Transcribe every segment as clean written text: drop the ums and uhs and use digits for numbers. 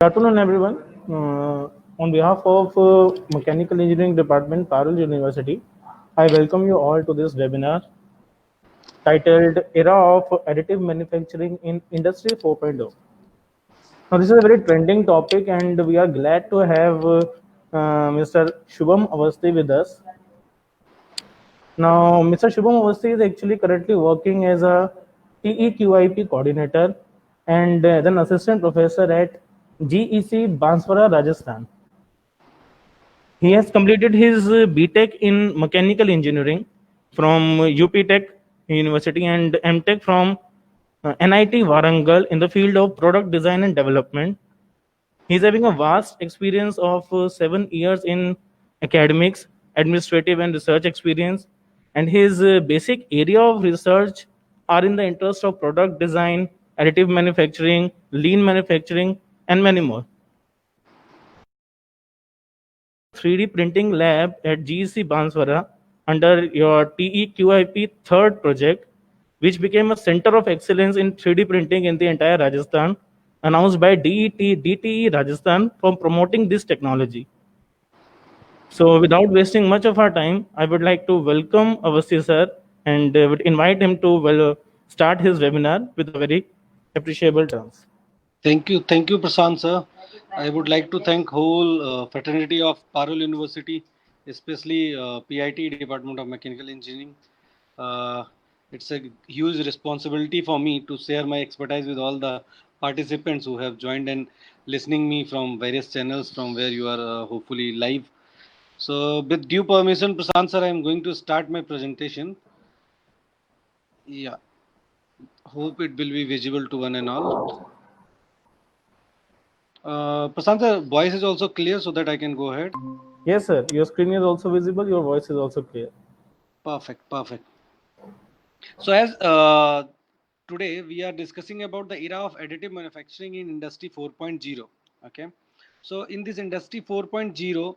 Good afternoon, everyone. On behalf of Mechanical Engineering Department, Parul University, I welcome you all to this webinar titled Era of Additive Manufacturing in Industry 4.0. Now, this is a very trending topic, and we are glad to have Mr. Shubham Avasthi with us. Now, Mr. Shubham Avasthi is actually currently working as a TEQIP coordinator and as an assistant professor at GEC Banswara, Rajasthan. He has completed his BTech in mechanical engineering from UP Tech University and MTech from NIT Warangal in the field of product design and development. He's having a vast experience of 7 years in academics, administrative, and research experience. And his basic area of research are in the interest of product design, additive manufacturing, lean manufacturing, and many more. 3D printing lab at GEC Banswara under your TEQIP third project, which became a center of excellence in 3D printing in the entire Rajasthan, announced by DTE Rajasthan for promoting this technology. So, without wasting much of our time, I would like to welcome Avasthi sir and would invite him to start his webinar with a very appreciable terms. Thank you, Prasant sir. I would like to thank whole fraternity of Parul University, especially PIT Department of Mechanical Engineering. It's a huge responsibility for me to share my expertise with all the participants who have joined and listening me from various channels from where you are hopefully live. So, with due permission, Prasant sir, I am going to start my presentation. Yeah, hope it will be visible to one and all. Prasant sir, voice is also clear so that I can go ahead. Yes, sir. Your screen is also visible. Your voice is also clear. Perfect. So as today we are discussing about the era of additive manufacturing in Industry 4.0. Okay. So in this Industry 4.0,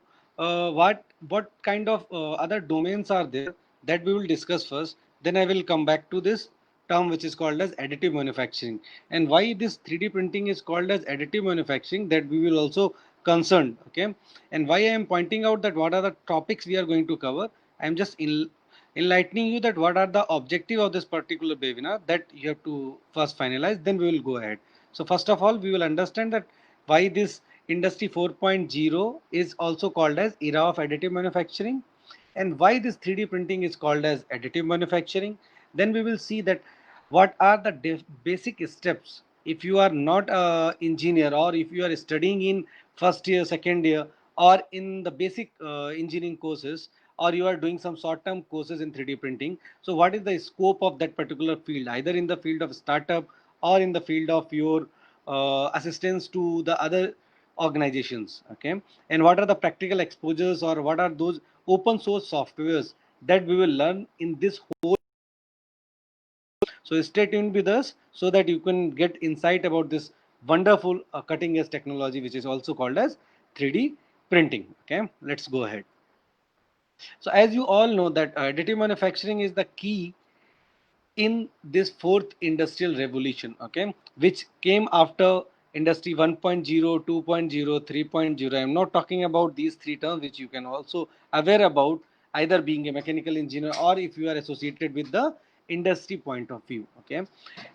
what kind of other domains are there that we will discuss first. Then I will come back to this term which is called as additive manufacturing, and why this 3D printing is called as additive manufacturing, that we will also concern. Okay, and why I am pointing out that what are the topics we are going to cover. I am just enlightening you that what are the objective of this particular webinar, that you have to first finalize, then we will go ahead. So first of all, we will understand that why this Industry 4.0 is also called as era of additive manufacturing, and why this 3D printing is called as additive manufacturing. Then we will see that what are the basic steps if you are not a engineer, or if you are studying in first year, second year, or in the basic engineering courses, or you are doing some short term courses in 3D printing. So what is the scope of that particular field, either in the field of startup or in the field of your assistance to the other organizations. Okay, and what are the practical exposures, or what are those open source softwares that we will learn in this whole. So stay tuned with us so that you can get insight about this wonderful cutting edge technology which is also called as 3D printing. Okay, let's go ahead. So as you all know that additive manufacturing is the key in this fourth industrial revolution, okay, which came after industry 1.0, 2.0, 3.0. I am not talking about these three terms which you can also aware about, either being a mechanical engineer or if you are associated with the industry point of view. Okay,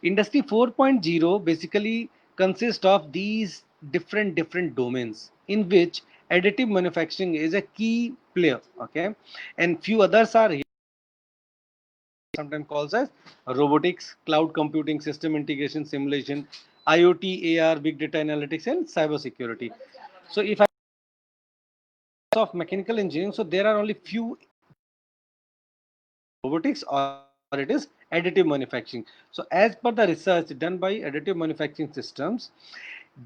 industry 4.0 basically consists of these different domains in which additive manufacturing is a key player. Okay, and few others are here, sometimes calls as robotics, cloud computing, system integration, simulation, IoT, AR, big data analytics, and cyber security. So if I of mechanical engineering, so there are only few robotics, or it is additive manufacturing. So as per the research done by additive manufacturing systems,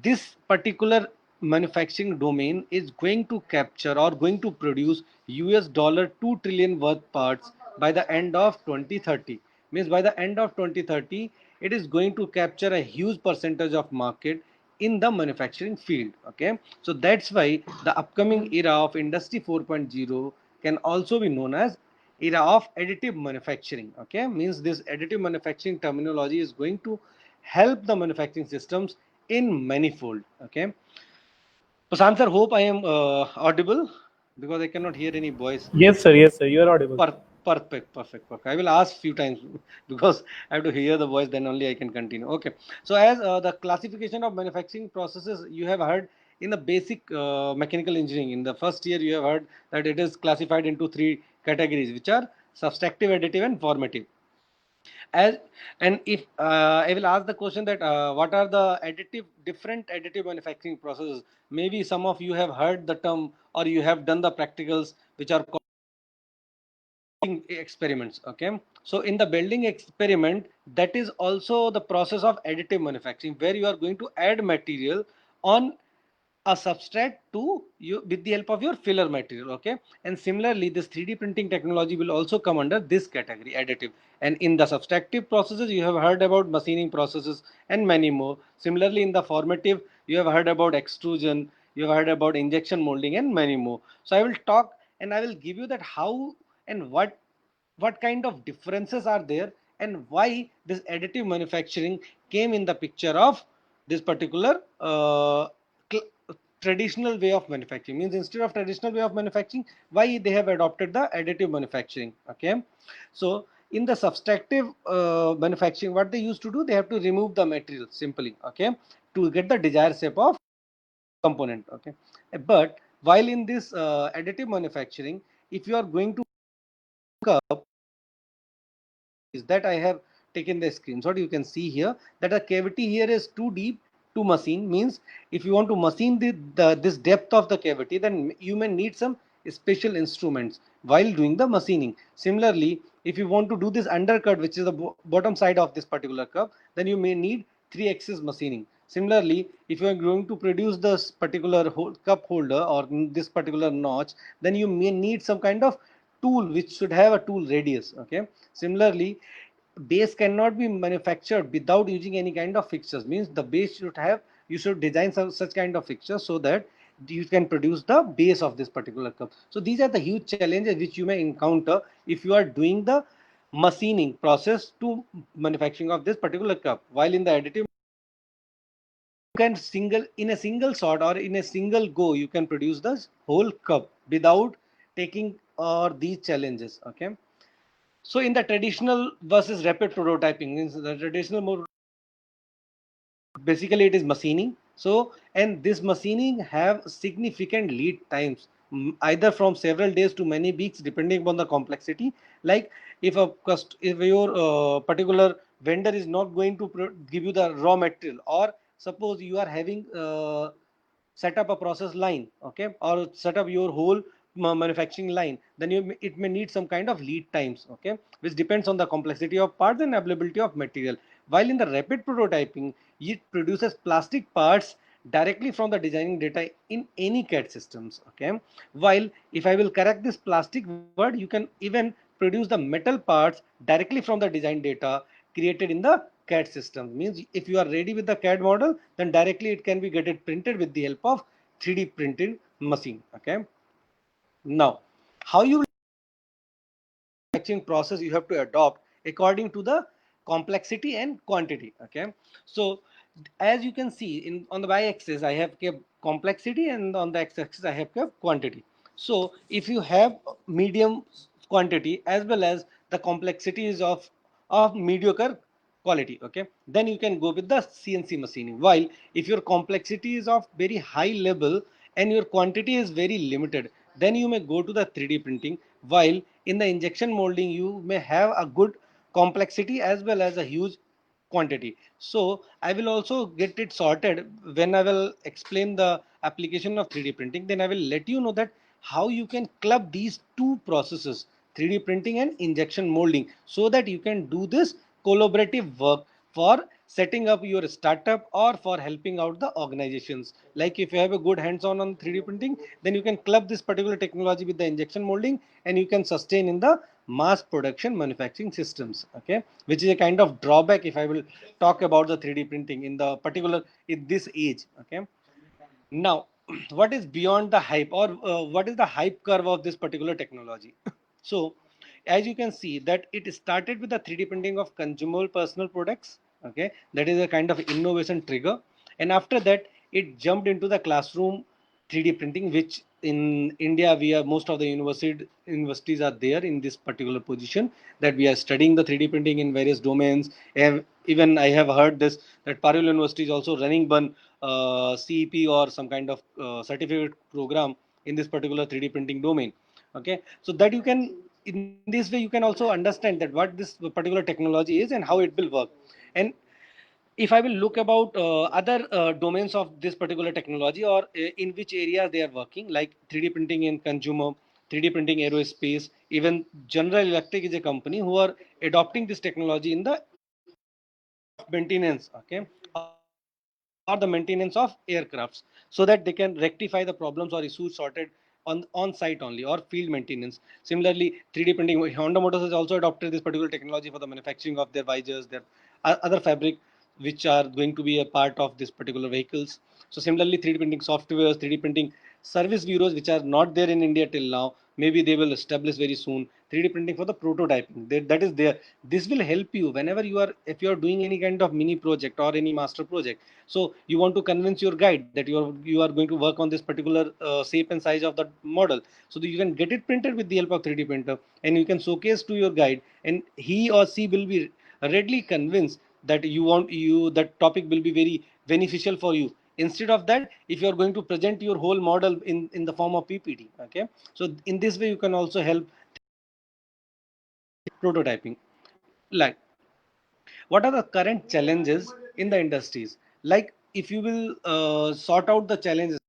this particular manufacturing domain is going to capture or going to produce US $2 trillion worth parts by the end of 2030. Means by the end of 2030, it is going to capture a huge percentage of market in the manufacturing field. Okay, so that's why the upcoming era of industry 4.0 can also be known as era of additive manufacturing. Okay, means this additive manufacturing terminology is going to help the manufacturing systems in manifold. Okay, Prashant sir, hope I am audible because I cannot hear any voice. Yes, sir, you are audible. Perfect. I will ask few times because I have to hear the voice, then only I can continue. Okay. So as the classification of manufacturing processes, you have heard in the basic mechanical engineering, in the first year, you have heard that it is classified into three categories, which are subtractive, additive, and formative. As and if I will ask the question that what are the different additive manufacturing processes? Maybe some of you have heard the term or you have done the practicals, which are experiments. Okay, so in the building experiment, that is also the process of additive manufacturing, where you are going to add material on a substrate to you with the help of your filler material. Okay, and similarly this 3D printing technology will also come under this category, additive. And in the subtractive processes, you have heard about machining processes and many more. Similarly, in the formative, you have heard about extrusion, you have heard about injection molding, and many more. So I will talk and I will give you that how and what kind of differences are there and why this additive manufacturing came in the picture of this particular traditional way of manufacturing. Means instead of traditional way of manufacturing, why they have adopted the additive manufacturing. Okay, so in the subtractive manufacturing, what they used to do, they have to remove the material simply, okay, to get the desired shape of component. Okay, but while in this additive manufacturing, if you are going to up, is that I have taken the screenshot, you can see here that the cavity here is too deep to machine. Means if you want to machine this depth of the cavity, then you may need some special instruments while doing the machining. Similarly, if you want to do this undercut, which is the bottom side of this particular cup, then you may need 3 axis machining. Similarly, if you are going to produce this particular cup holder or this particular notch, then you may need some kind of tool which should have a tool radius. Okay, similarly, base cannot be manufactured without using any kind of fixtures. Means the base should have, you should design such kind of fixtures so that you can produce the base of this particular cup. So these are the huge challenges which you may encounter if you are doing the machining process to manufacturing of this particular cup. While in the additive, you can in a single shot or in a single go, you can produce the whole cup without taking these challenges. Okay, so in the traditional versus rapid prototyping, means the traditional more basically it is machining. So and this machining have significant lead times, either from several days to many weeks depending upon the complexity. Like if your particular vendor is not going to give you the raw material, or suppose you are having set up a process line, okay, or set up your whole manufacturing line, then it may need some kind of lead times, okay, which depends on the complexity of parts and availability of material. While in the rapid prototyping, it produces plastic parts directly from the designing data in any CAD systems. Okay, while if I will correct this plastic word, you can even produce the metal parts directly from the design data created in the CAD system. Means if you are ready with the CAD model, then directly it can be get printed with the help of 3D printed machine. Okay, now how you manufacturing process you have to adopt according to the complexity and quantity. Okay, so as you can see in on the y-axis I have kept complexity, and on the x-axis I have kept quantity. So if you have medium quantity as well as the complexity is of mediocre quality, okay, then you can go with the CNC machining. While if your complexity is of very high level and your quantity is very limited, then you may go to the 3D printing. While in the injection molding, you may have a good complexity as well as a huge quantity. So I will also get it sorted when I will explain the application of 3D printing. Then I will let you know that how you can club these two processes, 3D printing and injection molding, so that you can do this collaborative work for setting up your startup or for helping out the organizations. Like if you have a good hands-on 3D printing, then you can club this particular technology with the injection molding and you can sustain in the mass production manufacturing systems. Okay, which is a kind of drawback if I will talk about the 3D printing in the particular in this age. Okay, now what is beyond the hype, or what is the hype curve of this particular technology? So as you can see that it started with the 3D printing of consumable personal products. Okay, that is a kind of innovation trigger, and after that it jumped into the classroom 3D printing, which in India we are most of the universities are there in this particular position, that we are studying the 3D printing in various domains. Even I have heard this, that Parul University is also running one CEP or some kind of certificate program in this particular 3D printing domain. Okay, so that you can, in this way you can also understand that what this particular technology is and how it will work. And if I will look about other domains of this particular technology, or in which areas they are working, like 3D printing in consumer, 3D printing aerospace, even General Electric is a company who are adopting this technology in the maintenance, okay, or the maintenance of aircrafts, so that they can rectify the problems or issues sorted on site only, or field maintenance. Similarly, 3D printing, Honda Motors has also adopted this particular technology for the manufacturing of their visors, their other fabric which are going to be a part of this particular vehicles. So similarly, 3D printing softwares, 3D printing service bureaus which are not there in India till now, maybe they will establish very soon. 3D printing for the prototyping, that is there. This will help you whenever you are, if you are doing any kind of mini project or any master project. So you want to convince your guide that you are going to work on this particular shape and size of the model, so that you can get it printed with the help of 3D printer, and you can showcase to your guide, and he or she will be readily convinced that that topic will be very beneficial for you. Instead of that, if you are going to present your whole model in the form of PPT, okay, so in this way you can also help prototyping. Like, what are the current challenges in the industries? Like, if you will sort out the challenges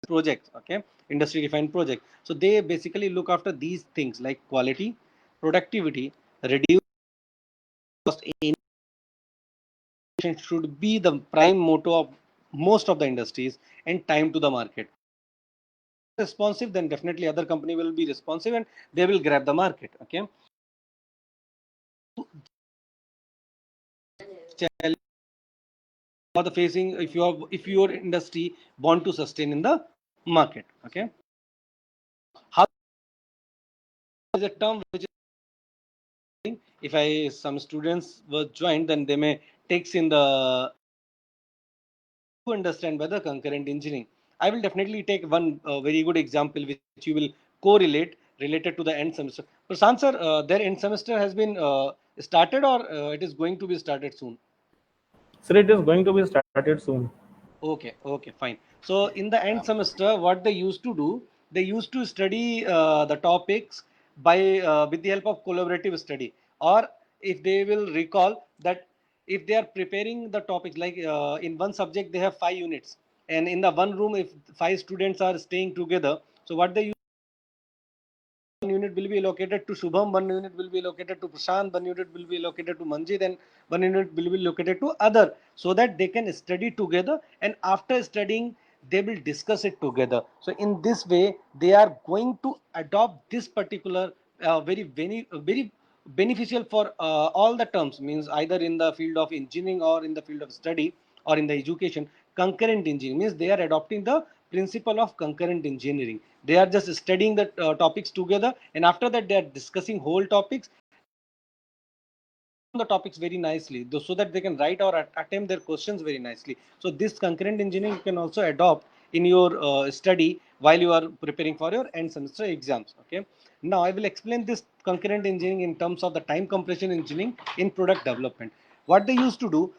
projects, okay, industry defined project, so they basically look after these things like quality, productivity, reduce cost. Innovation should be the prime motto of most of the industries, and time to the market. Responsive, then definitely other company will be responsive and they will grab the market. Okay, challenge for the facing, if your industry want to sustain in the market. Okay, how is a term which is, if I some students were joined, then they may takes in the to understand by the concurrent engineering. I will definitely take one very good example which you will correlate related to the end semester. Prashant sir, their end semester has been started, or it is going to be started soon? So it is going to be started soon. Okay, okay, fine. So in the end semester, what they used to do, they used to study the topics by with the help of collaborative study, or if they will recall that if they are preparing the topics, like in one subject they have 5 units, and in the one room if 5 students are staying together, so what they use, one unit will be allocated to Shubham, one unit will be allocated to Prashant, one unit will be allocated to Manjit, and one unit will be allocated to other, so that they can study together, and after studying they will discuss it together. So in this way they are going to adopt this particular very beneficial for all the terms, means either in the field of engineering or in the field of study or in the education. Concurrent engineering means they are adopting the principle of concurrent engineering. They are just studying the topics together, and after that they are discussing whole topics, the topics very nicely, so that they can write or attempt their questions very nicely. So this concurrent engineering you can also adopt in your study while you are preparing for your end semester exams. Okay, now I will explain this concurrent engineering in terms of the time compression engineering in product development. What they used to do,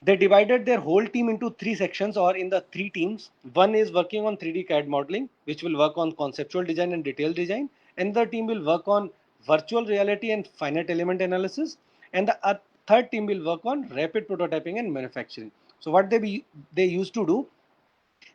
they divided their whole team into 3 sections, or in the 3 teams. One is working on 3D CAD modeling, which will work on conceptual design and detailed design. Another team will work on virtual reality and finite element analysis. And the third team will work on rapid prototyping and manufacturing. So what they used to do,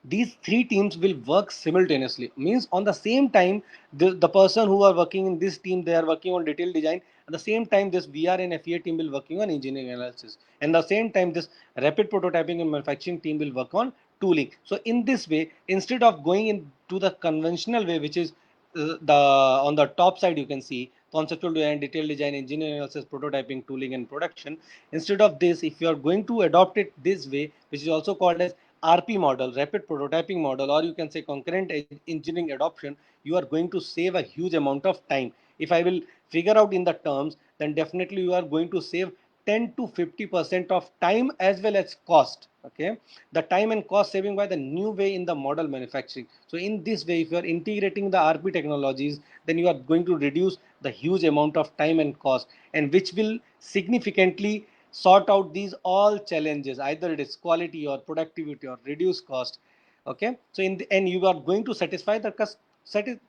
these 3 teams will work simultaneously, means on the same time the person who are working in this team, they are working on detailed design. At the same time, this VR and FEA team will working on engineering analysis, and the same time this rapid prototyping and manufacturing team will work on tooling. So in this way, instead of going into the conventional way, which is the on the top side you can see conceptual design, detailed design, engineering analysis, prototyping, tooling and production. Instead of this, if you are going to adopt it this way, which is also called as RP model, rapid prototyping model, or you can say concurrent engineering adoption, you are going to save a huge amount of time. If I will figure out in the terms, then definitely you are going to save 10 to 50% of time as well as cost. Okay, the time and cost saving by the new way in the model manufacturing. So in this way, if you are integrating the RP technologies, then you are going to reduce the huge amount of time and cost, and which will significantly sort out these all challenges, either it is quality or productivity or reduce cost. Okay, so in the end you are going to satisfy the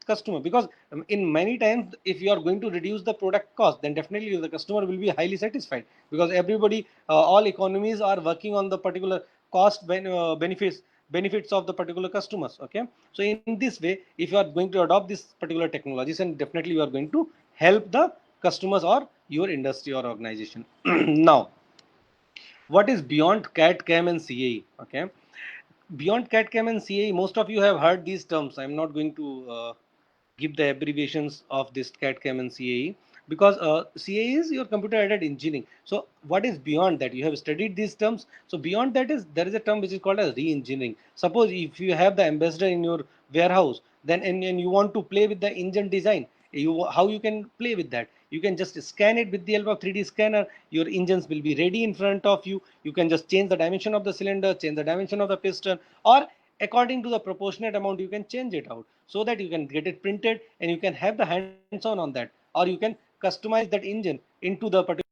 customer, because in many times if you are going to reduce the product cost, then definitely the customer will be highly satisfied, because everybody, all economies are working on the particular benefits of the particular customers. Okay, so in this way, if you are going to adopt this particular technologies, and definitely you are going to help the customers or your industry or organization. Now, what is beyond CAD CAM and CAE? Okay, beyond CAD CAM and CAE, most of you have heard these terms. I'm not going to give the abbreviations of this CAD CAM and CAE, because CAE is your computer aided engineering. So what is beyond that? You have studied these terms. So beyond that is, there is a term which is called as re-engineering. Suppose if you have the ambassador in your warehouse, then and you want to play with the engine design, how you can play with that? You can just scan it with the help of 3D scanner. Your engines will be ready in front of you. You can just change the dimension of the cylinder, change the dimension of the piston, or according to the proportionate amount you can change it out, so that you can get it printed and you can have the hands on that, or you can customize that engine into the particular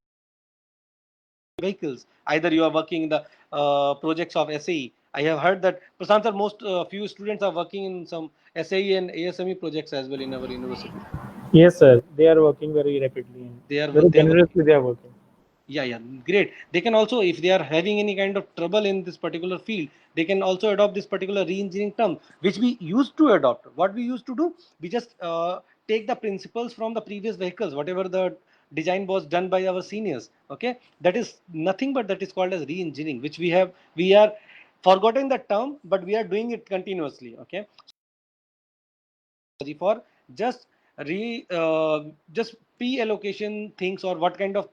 vehicles. Either you are working in the projects of SAE. I have heard that, Prasant sir, most few students are working in some SAE and ASME projects as well in our university. Yes, sir. They are working very rapidly and very They are working. generously. They are working. Yeah, great. They can also, if they are having any kind of trouble in this particular field, they can also adopt this particular re-engineering term, which we used to adopt. What we used to do, we just take the principles from the previous vehicles, whatever the design was done by our seniors. Okay, that is nothing but that is called as re-engineering, which we are forgotten the term, but we are doing it continuously. Okay, for just re just pre-allocation things, or what kind of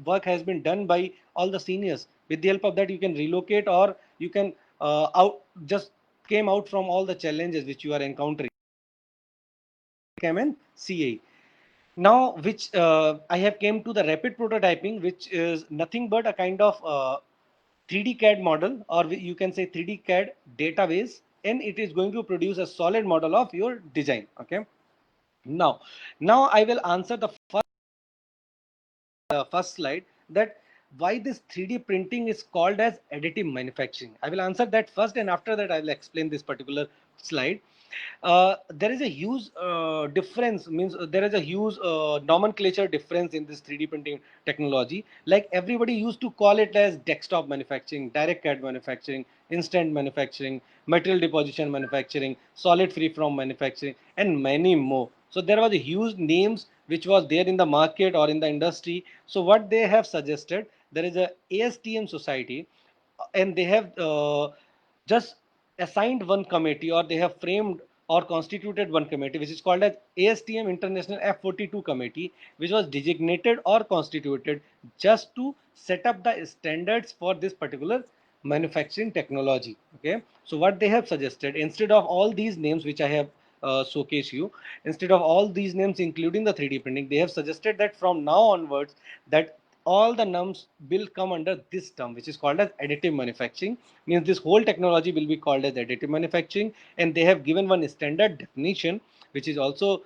work has been done by all the seniors. With the help of that, you can relocate, or you can out just came out from all the challenges which you are encountering. CAM and CA. Now, which I have came to the rapid prototyping, which is nothing but a kind of 3D CAD model, or you can say 3D CAD database, and it is going to produce a solid model of your design. Okay. Now, I will answer the first slide, that why this 3D printing is called as additive manufacturing. I will answer that first, and after that I will explain this particular slide. There is a huge difference, means there is a huge nomenclature difference in this 3D printing technology. Like everybody used to call it as desktop manufacturing, direct CAD manufacturing, instant manufacturing, material deposition manufacturing, solid free from manufacturing, and many more. So there was a huge names which was there in the market or in the industry. So what they have suggested, there is a ASTM society, and they have just assigned one committee, or they have framed or constituted one committee, which is called as ASTM International F42 committee, which was designated or constituted just to set up the standards for this particular manufacturing technology. Okay, so what they have suggested, instead of all these names which I have showcased you, instead of all these names including the 3D printing, they have suggested that from now onwards, that all the nums will come under this term, which is called as additive manufacturing. Means this whole technology will be called as additive manufacturing, and they have given one standard definition, which is also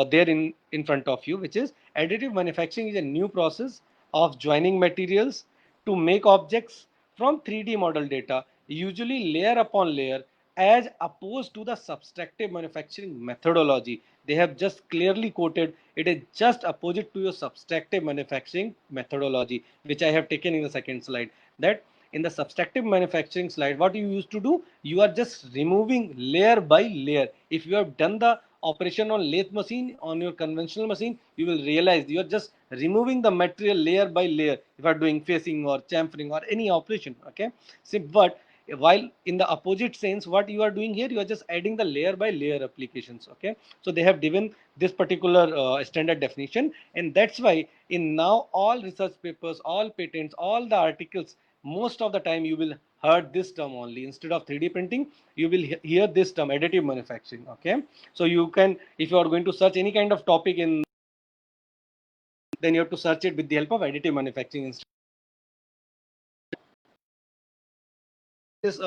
there in front of you, which is additive manufacturing is a new process of joining materials to make objects from 3D model data, usually layer upon layer, as opposed to the subtractive manufacturing methodology. They have just clearly quoted it is just opposite to your subtractive manufacturing methodology, which I have taken in the second slide. That in the subtractive manufacturing slide, what you used to do, you are just removing layer by layer. If you have done the operation on lathe machine, on your conventional machine, you will realize you are just removing the material layer by layer if you are doing facing or chamfering or any operation. Okay, so but while in the opposite sense, what you are doing here, you are just adding the layer by layer applications. Okay, so they have given this particular standard definition, and that's why in now all research papers, all patents, all the articles, most of the time you will heard this term only. Instead of 3D printing, you will hear this term additive manufacturing. Okay, so you can, if you are going to search any kind of topic in, then you have to search it with the help of additive manufacturing instead. this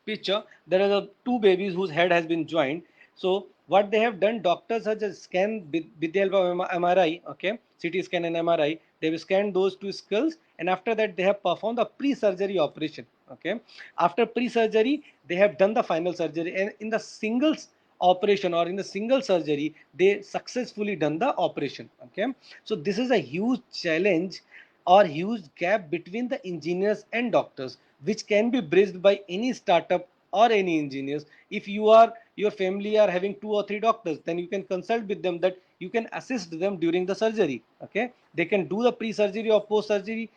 picture, there are two babies whose head has been joined. So what they have done, doctors have just scanned with the help of MRI, okay, CT scan and MRI. They have scanned those two skulls, and after that they have performed a pre-surgery operation. Okay, after pre-surgery they have done the final surgery, and in the single operation or in the single surgery they successfully done the operation. Okay, so this is a huge challenge or huge gap between the engineers and doctors, which can be bridged by any startup or any engineers. If your family are having 2 or 3 doctors, then you can consult with them, that you can assist them during the surgery. Okay, they can do the pre-surgery or post-surgery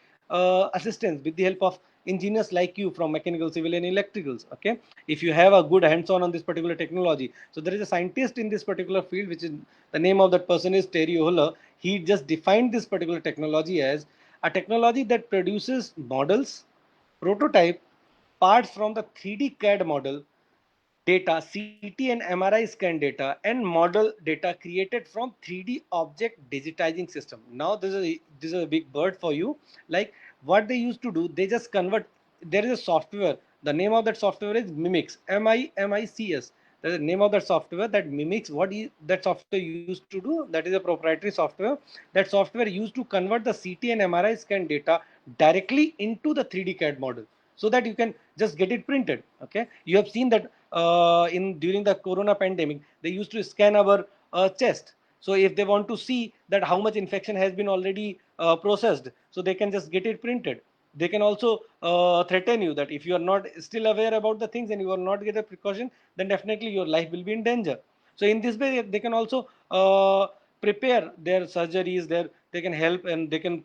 assistance with the help of engineers like you from mechanical, civil and electricals. Okay, if you have a good hands-on this particular technology. So there is a scientist in this particular field, which is, the name of that person is Terry Ohler. He just defined this particular technology as a technology that produces models, prototype, parts from the 3D CAD model, data, CT and MRI scan data, and model data created from 3D object digitizing system. Now this is a big bird for you. Like what they used to do, they just convert. There is a software. The name of that software is Mimics. MIMICS. That is the name of that software that mimics what that software used to do. That is a proprietary software. That software used to convert the CT and MRI scan data directly into the 3D CAD model, so that you can just get it printed. Okay, you have seen that in during the corona pandemic they used to scan our chest. So if they want to see that how much infection has been already processed, so they can just get it printed. They can also threaten you that if you are not still aware about the things and you are not get a precaution, then definitely your life will be in danger. So in this way they can also prepare their surgeries, they can help and they can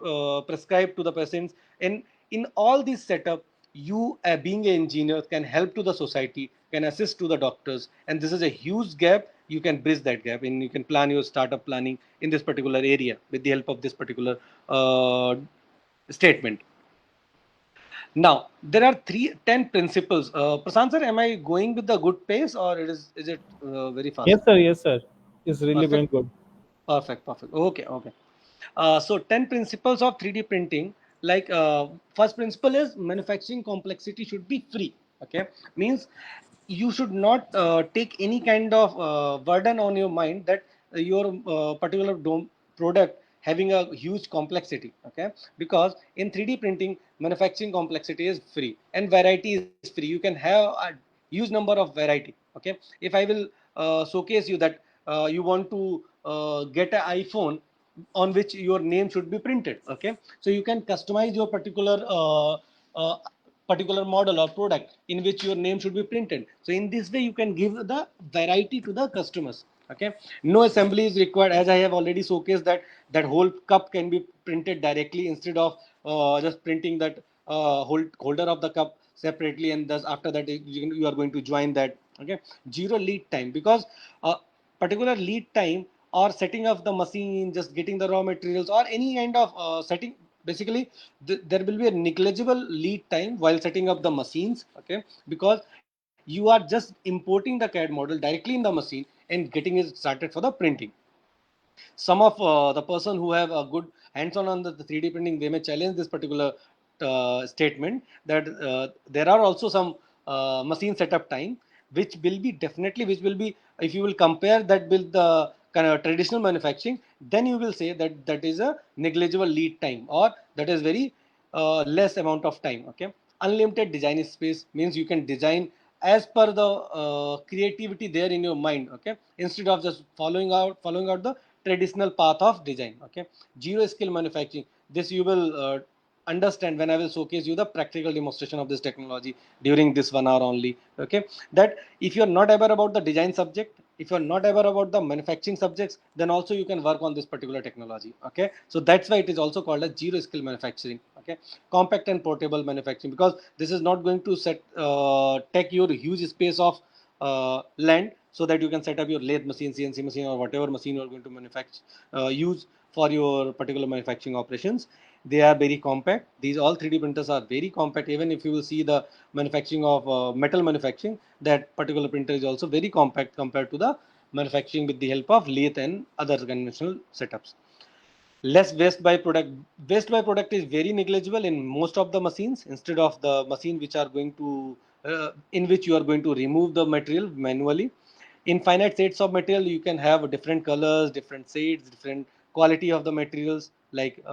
prescribe to the patients. And in all this setup, you being an engineer can help to the society, can assist to the doctors, and this is a huge gap. You can bridge that gap and you can plan your startup planning in this particular area with the help of this particular statement. Now there are 10 principles. Prashant sir, am I going with the good pace, or is it very fast? Yes, sir. Yes, sir. It's really Perfect. going good. Perfect. Okay. Okay. So 10 principles of 3D printing. Like first principle is manufacturing complexity should be free. Okay, means you should not take any kind of burden on your mind that your particular product having a huge complexity. Okay, because in 3D printing, manufacturing complexity is free and variety is free. You can have a huge number of variety. Okay, if I will showcase you that you want to get an iPhone on which your name should be printed. Okay, so you can customize your uh, particular model or product in which your name should be printed. So in this way you can give the variety to the customers. Okay, no assembly is required, as I have already showcased that whole cup can be printed directly instead of just printing that holder of the cup separately, and thus after that you are going to join that. Okay, zero lead time, because particular lead time or setting of the machine, just getting the raw materials or any kind of setting, basically there will be a negligible lead time while setting up the machines. Okay, because you are just importing the CAD model directly in the machine and getting it started for the printing. Some of the person who have a good hands-on on the 3D printing, they may challenge this particular statement that there are also some machine setup time which will be definitely, which will be, if you will compare that with the kind of traditional manufacturing, then you will say that that is a negligible lead time, or that is very less amount of time. Okay, unlimited design space means you can design as per the creativity there in your mind. Okay, instead of just following out the traditional path of design. Okay, zero skill manufacturing, this you will understand when I will showcase you the practical demonstration of this technology during this 1 hour only. Okay, that if you are not aware about the design subject, if you are not aware about the manufacturing subjects, then also you can work on this particular technology. Okay, so that's why it is also called as zero skill manufacturing. Okay, compact and portable manufacturing, because this is not going to take your huge space of land, so that you can set up your lathe machine, CNC machine, or whatever machine you are going to manufacture, use for your particular manufacturing operations. They are very compact. These all 3D printers are very compact. Even if you will see the manufacturing of metal manufacturing, that particular printer is also very compact compared to the manufacturing with the help of lathe and other conventional setups. Less waste by product. Waste by product is very negligible in most of the machines. Instead of the machine which are going to in which you are going to remove the material manually. In finite sets of material, you can have different colors, different shades, different quality of the materials, like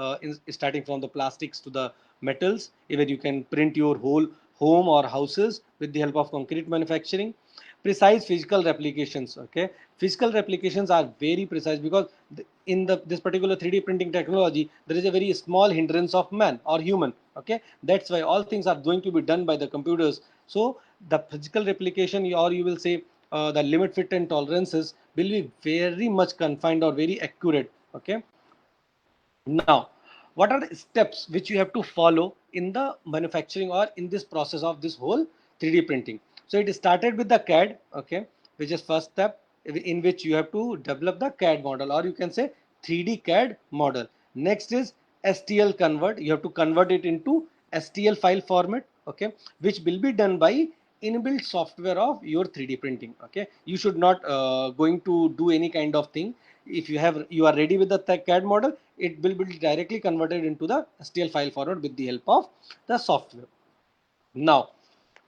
starting from the plastics to the metals. Even you can print your whole home or houses with the help of concrete manufacturing. Precise physical replications. Okay, physical replications are very precise because in this particular 3D printing technology, there is a very small hindrance of man or human. Okay, that's why all things are going to be done by the computers. So the physical replication, or you will say the limit, fit and tolerances, will be very much confined or very accurate. Okay, now what are the steps which you have to follow in the manufacturing or in this process of this whole 3D printing? So it started with the CAD, okay, which is first step, in which you have to develop the CAD model, or you can say 3D CAD model. Next is STL convert. You have to convert it into STL file format, okay, which will be done by inbuilt software of your 3D printing. Okay, you should not going to do any kind of thing. If you are ready with the CAD model, it will be directly converted into the STL file format with the help of the software. Now,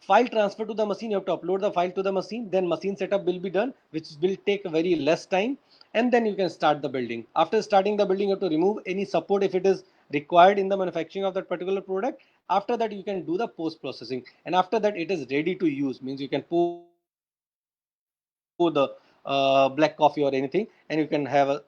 file transfer to the machine, you have to upload the file to the machine, then machine setup will be done, which will take very less time, and then you can start the building. After starting the building, you have to remove any support if it is required in the manufacturing of that particular product. After that, you can do the post processing, and after that, it is ready to use, means you can pour the black coffee or anything, and you can have a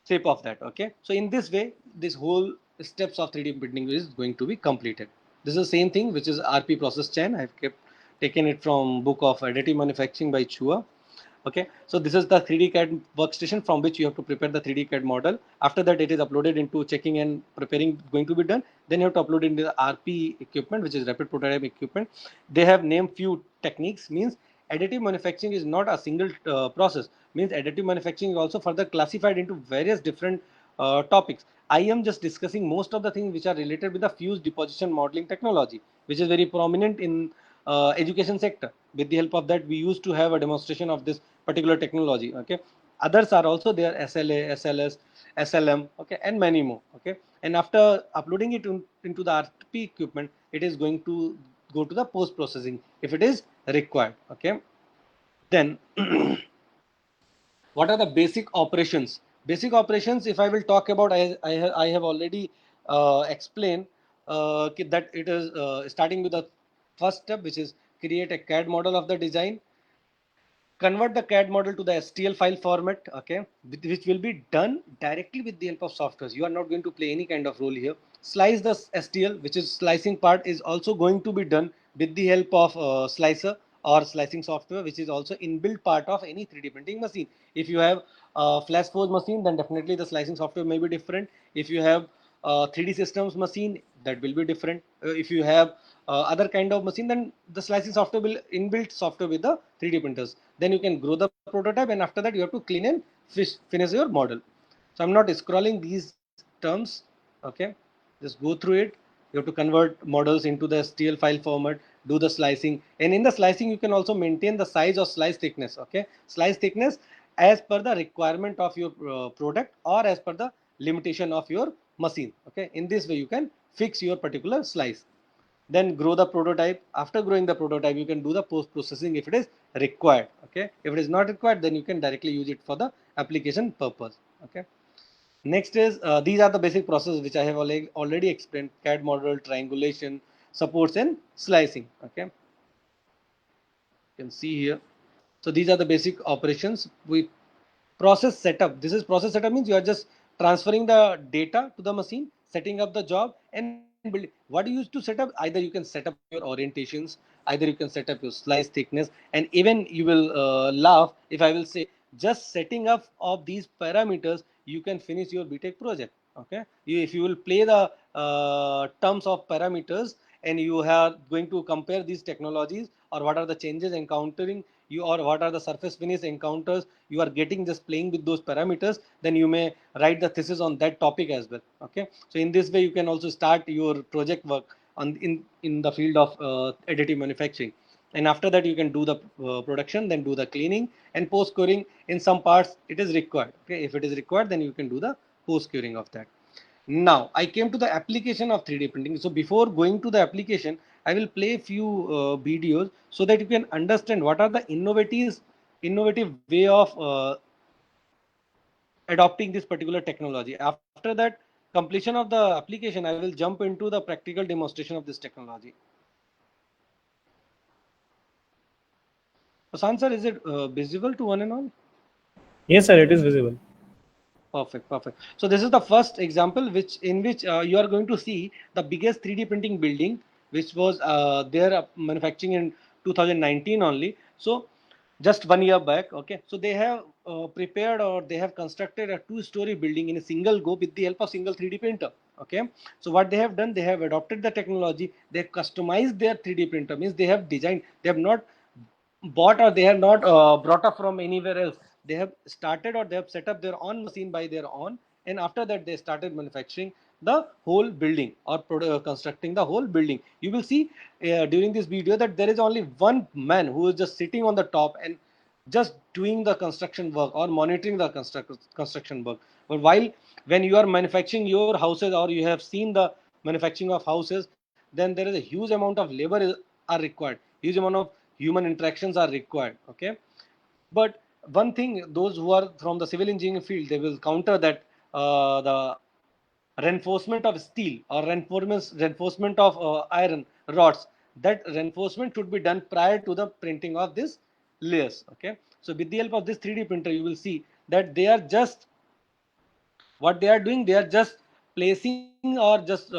sip of that. Okay, so in this way, this whole steps of 3D printing is going to be completed. This is the same thing which is RP process chain. I have kept taken it from book of additive manufacturing by Chua. Okay, so this is the 3D CAD workstation from which you have to prepare the 3D CAD model. After that, it is uploaded into checking and preparing going to be done. Then you have to upload into the RP equipment, which is rapid prototype equipment. They have named few techniques, means additive manufacturing is not a single process, means additive manufacturing is also further classified into various different topics. I am just discussing most of the things which are related with the fused deposition modeling technology, which is very prominent in education sector. With the help of that, we used to have a demonstration of this particular technology. Okay, others are also there, SLA, SLS, SLM, okay, and many more. Okay, and after uploading it into the RP equipment, it is going to go to the post processing if it is required. Okay, then what are the basic operations? Basic operations, if I will talk about, I have already explained that it is starting with the first step, which is create a CAD model of the design, convert the CAD model to the STL file format, okay, which will be done directly with the help of softwares. You are not going to play any kind of role here. Slice the STL, which is slicing part, is also going to be done with the help of slicer or slicing software, which is also inbuilt part of any 3D printing machine. If you have a flash forge machine, then definitely the slicing software may be different. If you have 3D systems machine, that will be different. If you have other kind of machine, then the slicing software will inbuilt software with the 3D printers. Then you can grow the prototype, and after that you have to clean and finish your model. So I'm not scrolling these terms. Okay, just go through it. You have to convert models into the STL file format, do the slicing, and in the slicing you can also maintain the size or slice thickness. Okay, slice thickness as per the requirement of your product or as per the limitation of your machine. Okay, in this way you can fix your particular slice. Then grow the prototype. After growing the prototype, you can do the post processing if it is required. Okay, if it is not required, then you can directly use it for the application purpose. Okay, next is these are the basic processes which I have already explained: CAD model, triangulation, supports, and slicing. Okay, you can see here. So these are the basic operations. We process setup. This is process setup, means you are just transferring the data to the machine, setting up the job, and building. What you use to set up? Either you can set up your orientations, either you can set up your slice thickness, and even you will laugh if I will say, just setting up of these parameters, you can finish your BTech project. Okay, if you will play the terms of parameters, and you are going to compare these technologies, or what are the changes encountering you, or what are the surface finish encounters you are getting just playing with those parameters, then you may write the thesis on that topic as well. Okay, so in this way you can also start your project work on in the field of additive manufacturing, and after that you can do the production, then do the cleaning and post curing. In some parts it is required. Okay, if it is required, then you can do the post curing of that. Now I came to the application of 3D printing. So before going to the application, I will play few videos so that you can understand what are the innovative way of adopting this particular technology. After that completion of the application, I will jump into the practical demonstration of this technology. Prasan sir, is it visible to one and all? Yes, sir, it is visible. Perfect, perfect. So this is the first example in which you are going to see the biggest 3D printing building, which was there manufacturing in 2019 only. So just 1 year back. Okay, so they have prepared or they have constructed a two-story building in a single go with the help of single 3D printer. Okay, so what they have done, they have adopted the technology. They have customized their 3D printer. Means they have designed. They have not bought or they have not brought up from anywhere else. They have started or they have set up their own machine by their own, and after that they started manufacturing the whole building or constructing the whole building. You will see during this video that there is only one man who is just sitting on the top and just doing the construction work or monitoring the construction work. But while when you are manufacturing your houses or you have seen the manufacturing of houses, then there is a huge amount of labor are required, huge amount of human interactions are required. Okay, but one thing, those who are from the civil engineering field, they will counter that the reinforcement of steel or reinforcement of iron rods, that reinforcement should be done prior to the printing of this layers. Okay, so with the help of this 3D printer, you will see that they are just what they are doing, they are just placing or just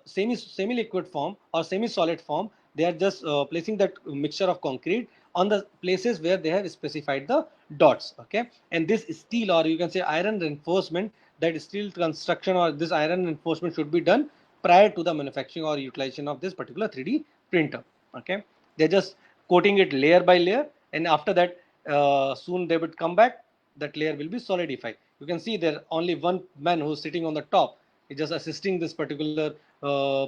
semi liquid form or semi solid form, they are just placing that mixture of concrete on the places where they have specified the dots. Okay, and this steel or you can say iron reinforcement, that steel construction or this iron reinforcement should be done prior to the manufacturing or utilization of this particular 3D printer. Okay, they're just coating it layer by layer, and after that soon they would come back, that layer will be solidified. You can see there only one man who's sitting on the top is just assisting this particular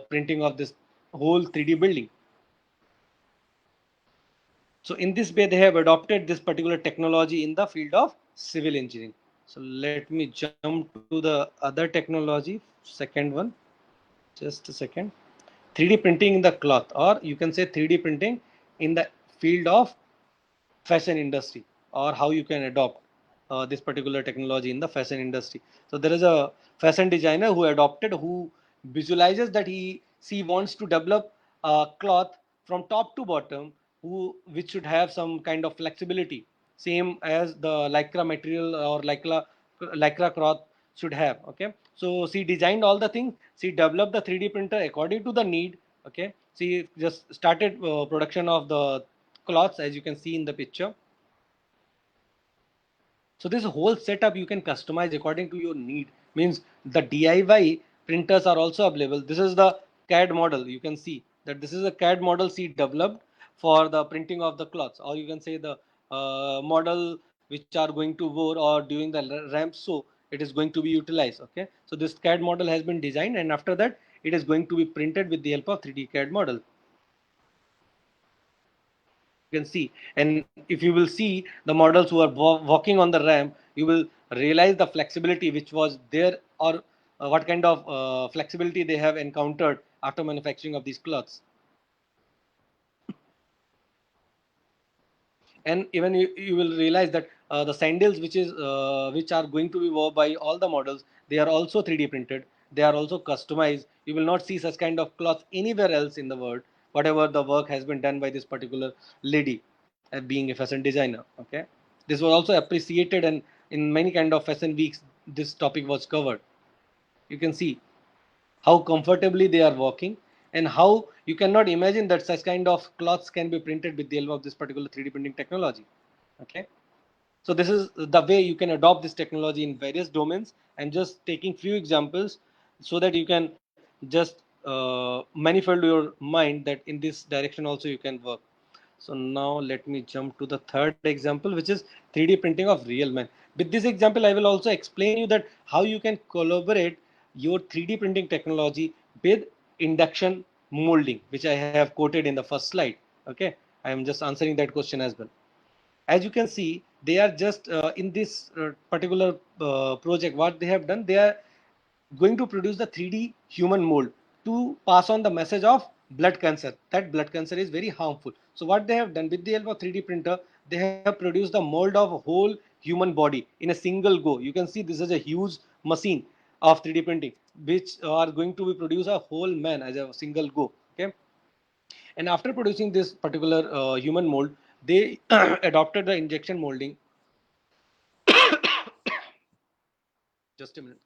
printing of this whole 3D building. So in this way, they have adopted this particular technology in the field of civil engineering. So let me jump to the other technology, second one, just a second. 3D printing in the cloth, or you can say 3D printing in the field of fashion industry, or how you can adopt this particular technology in the fashion industry. So there is a fashion designer who adopted, who visualizes that she wants to develop a cloth from top to bottom, which should have some kind of flexibility, same as the lycra material or lycra cloth should have. Okay, so she designed all the things, she developed the 3D printer according to the need. Okay, she just started production of the cloths, as you can see in the picture. So this whole setup you can customize according to your need. Means the DIY printers are also available. This is the CAD model. You can see that this is a CAD model she developed for the printing of the cloths, or you can say the model which are going to wear or during the ramp show, it is going to be utilized. Okay, so this CAD model has been designed, and after that it is going to be printed with the help of 3D CAD model. You can see, and if you will see the models who are walking on the ramp, you will realize the flexibility which was there, or what kind of flexibility they have encountered after manufacturing of these cloths. And even you will realize that the sandals which are going to be worn by all the models, they are also 3D printed, they are also customized. You will not see such kind of cloth anywhere else in the world, whatever the work has been done by this particular lady, being a fashion designer. Okay, this was also appreciated, and in many kind of fashion weeks this topic was covered. You can see how comfortably they are walking, and how you cannot imagine that such kind of cloths can be printed with the help of this particular 3D printing technology. Okay, so this is the way you can adopt this technology in various domains. I'm just taking few examples so that you can just manifold your mind that in this direction also you can work. So now let me jump to the third example, which is 3D printing of real man. With this example, I will also explain you that how you can collaborate your 3D printing technology with induction molding, which I have quoted in the first slide. Okay, I am just answering that question as well. As you can see, they are just in this particular project, what they have done, they are going to produce the 3D human mold to pass on the message of blood cancer. That blood cancer is very harmful. So what they have done with the help of 3D printer, they have produced the mold of a whole human body in a single go. You can see this is a huge machine of 3D printing, which are going to be produce a whole man as a single go. Okay, and after producing this particular human mold, they adopted the injection molding. Just a minute.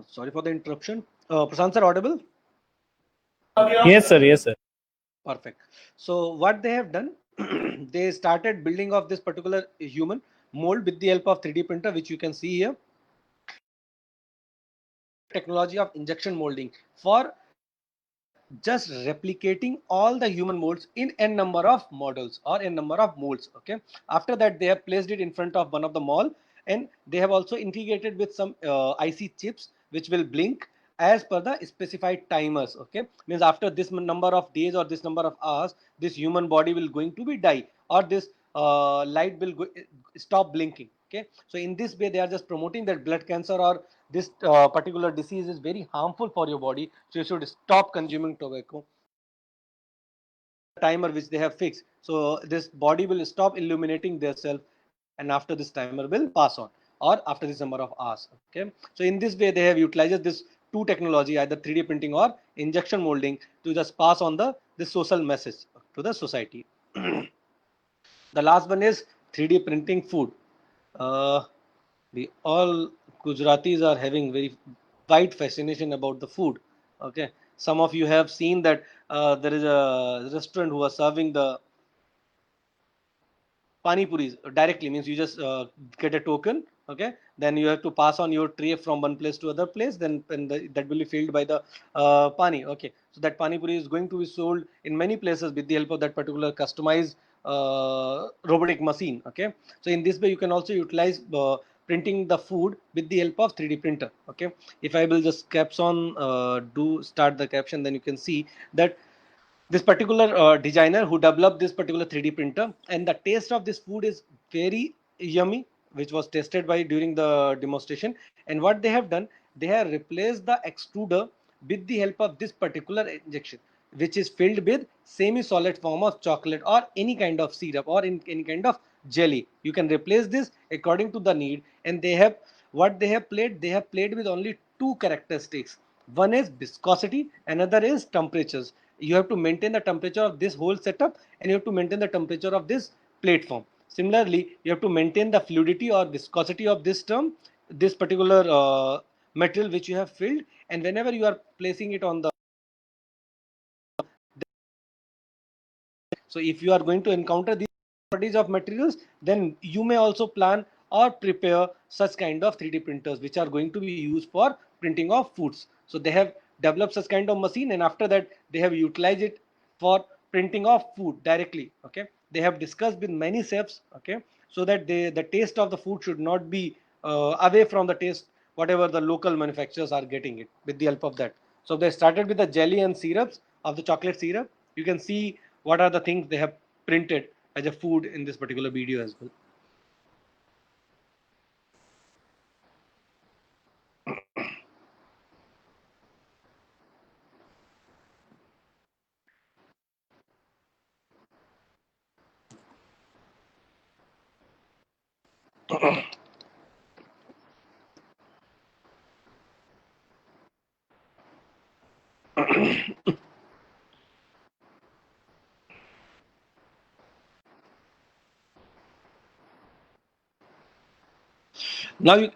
Sorry for the interruption. Prashant sir, audible? Yes, sir. Yes, sir. Perfect. So what they have done, they started building of this particular human mold with the help of 3D printer, which you can see here. Technology of injection molding for just replicating all the human molds in n number of models or n number of molds. Okay. After that, they have placed it in front of one of the mall, and they have also integrated with some IC chips which will blink as per the specified timers. Okay, means after this number of days or this number of hours, this human body will going to be die, or this light will stop blinking. Okay, so in this way they are just promoting that blood cancer or this particular disease is very harmful for your body, so you should stop consuming tobacco. Timer which they have fixed, so this body will stop illuminating themselves, and after this timer will pass on, or after this number of hours. Okay, so in this way they have utilized this two technology, either 3D printing or injection molding, to just pass on the social message to the society. The last one is 3D printing food. We all Gujaratis are having very wide fascination about the food. Okay, some of you have seen that there is a restaurant who are serving the pani puris directly, means you just get a token. Okay, then you have to pass on your tray from one place to other place, then that will be filled by the pani. Okay, so that pani puri is going to be sold in many places with the help of that particular customized robotic machine. Okay, so in this way you can also utilize printing the food with the help of 3D printer. Okay, if I will just caps on do start the caption, then you can see that this particular designer who developed this particular 3D printer, and the taste of this food is very yummy, which was tested by during the demonstration. And what they have done, they have replaced the extruder with the help of this particular injection, which is filled with semi-solid form of chocolate or any kind of syrup or in any kind of jelly. You can replace this according to the need, and they have what they have played. They have played with only two characteristics. One is viscosity, another is temperatures. You have to maintain the temperature of this whole setup, and you have to maintain the temperature of this platform. Similarly, you have to maintain the fluidity or viscosity of this particular material which you have filled, and whenever you are placing it on the, so if you are going to encounter these properties of materials, then you may also plan or prepare such kind of 3D printers which are going to be used for printing of foods. So they have developed such kind of machine, and after that they have utilized it for printing of food directly. Okay, they have discussed with many chefs. Okay, so that the taste of the food should not be away from the taste whatever the local manufacturers are getting it with the help of that. So they started with the jelly and syrups of the chocolate syrup. You can see what are the things they have printed as a food in this particular video as well.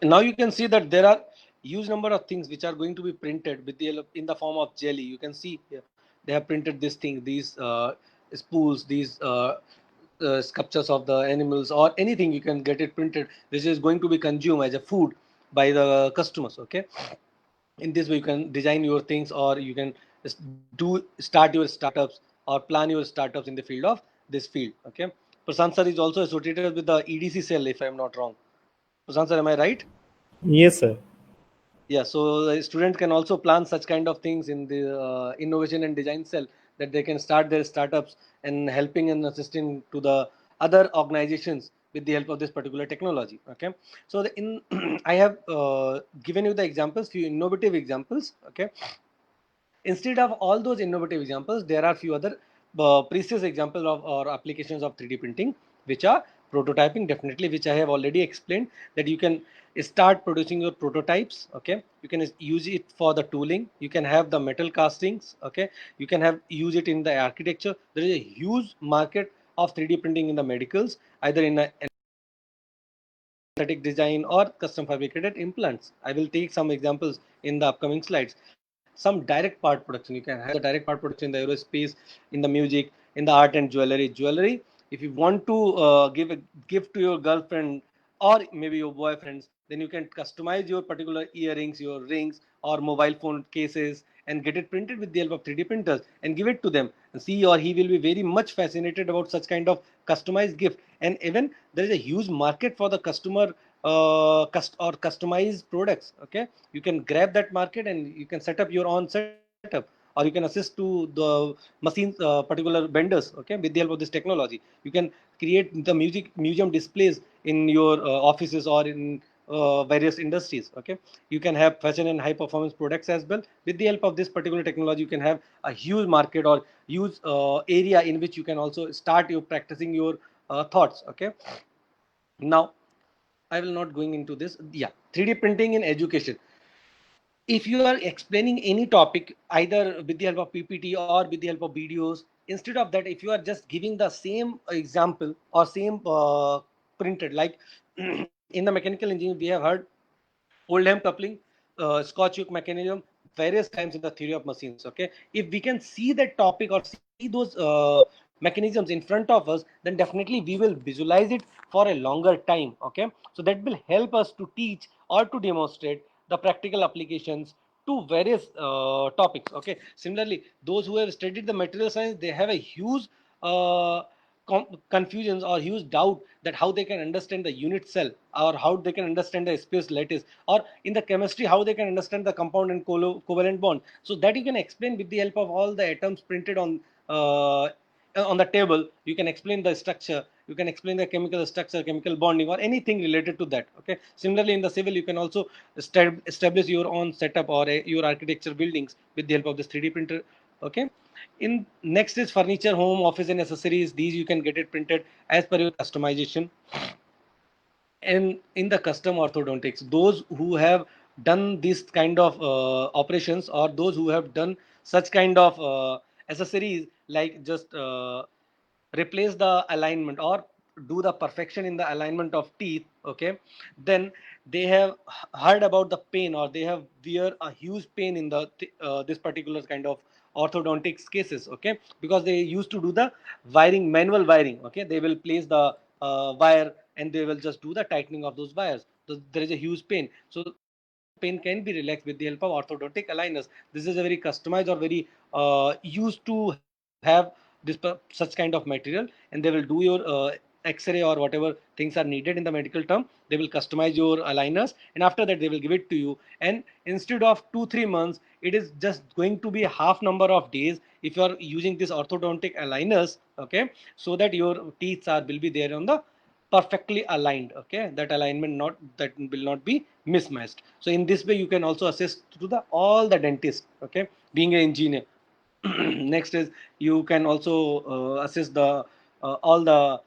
Now you can see that there are huge number of things which are going to be printed with the in the form of jelly. You can see here, they have printed this thing, these spools, these sculptures of the animals or anything. You can get it printed, which is going to be consumed as a food by the customers. Okay, in this way you can design your things, or you can do start your startups or plan your startups in the field of this field. Okay, Prashant sir is also associated with the EDC cell, if I'm not wrong. Prashant sir, am I right? Yes, sir. Yeah, so the student can also plan such kind of things in the innovation and design cell, that they can start their startups and helping and assisting to the other organizations with the help of this particular technology. Okay, so in I have given you the examples, few innovative examples. Okay, instead of all those innovative examples, there are few other precious examples of or applications of 3D printing, which are prototyping, definitely, which I have already explained, that you can start producing your prototypes. Okay, you can use it for the tooling, you can have the metal castings. Okay, you can have use it in the architecture. There is a huge market of 3D printing in the medicals, either in a aesthetic design or custom fabricated implants. I will take some examples in the upcoming slides. Some direct part production, you can have the direct part production in the aerospace, in the music, in the art and jewelry. Jewelry, if you want to give a gift to your girlfriend or maybe your boyfriends, then you can customize your particular earrings, your rings, or mobile phone cases, and get it printed with the help of 3D printers and give it to them. And she or he will be very much fascinated about such kind of customized gift. And even there is a huge market for the customer or customized products. Okay, you can grab that market and you can set up your own setup, or you can assist to the machines particular vendors. Okay, with the help of this technology, you can create the music museum displays in your offices or in various industries. Okay, you can have fashion and high performance products as well. With the help of this particular technology, you can have a huge market or huge area in which you can also start your practicing your thoughts. Okay, now I will not going into this. Yeah, 3D printing in education. If you are explaining any topic either with the help of PPT or with the help of videos, instead of that, if you are just giving the same example or same printed, like in the mechanical engineering, we have heard Oldham coupling, Scotch yoke mechanism, various times in the theory of machines. Okay, if we can see that topic or see those mechanisms in front of us, then definitely we will visualize it for a longer time. Okay, so that will help us to teach or to demonstrate the practical applications to various topics. Okay, similarly, those who have studied the material science, they have a huge uh, confusions or huge doubt that how they can understand the unit cell, or how they can understand the space lattice, or in the chemistry how they can understand the compound and covalent bond, so that you can explain with the help of all the atoms printed on the table. You can explain the structure, you can explain the chemical structure, chemical bonding, or anything related to that. Okay, similarly in the civil, you can also establish your own setup or your architecture buildings with the help of this 3D printer. Okay, in next is furniture, home, office and accessories. These you can get it printed as per your customization. And in the custom orthodontics, those who have done this kind of operations, or those who have done such kind of accessories, like just replace the alignment or do the perfection in the alignment of teeth. Okay, then they have heard about the pain, or they have wear a huge pain in the this particular kind of orthodontics cases. Okay, because they used to do the wiring, manual wiring. Okay, they will place the wire and they will just do the tightening of those wires. So there is a huge pain. So pain can be relaxed with the help of orthodontic aligners. This is a very customized or very used to have such kind of material, and they will do your X-ray or whatever things are needed in the medical term. They will customize your aligners, and after that they will give it to you. And instead of 2-3 months, it is just going to be a half number of days if you are using this orthodontic aligners. Okay, so that your teeth are will be there on the perfectly aligned. Okay, that alignment not that will not be mismatched. So in this way you can also assist to the all the dentist. Okay, being an engineer. Next is you can also assist the all the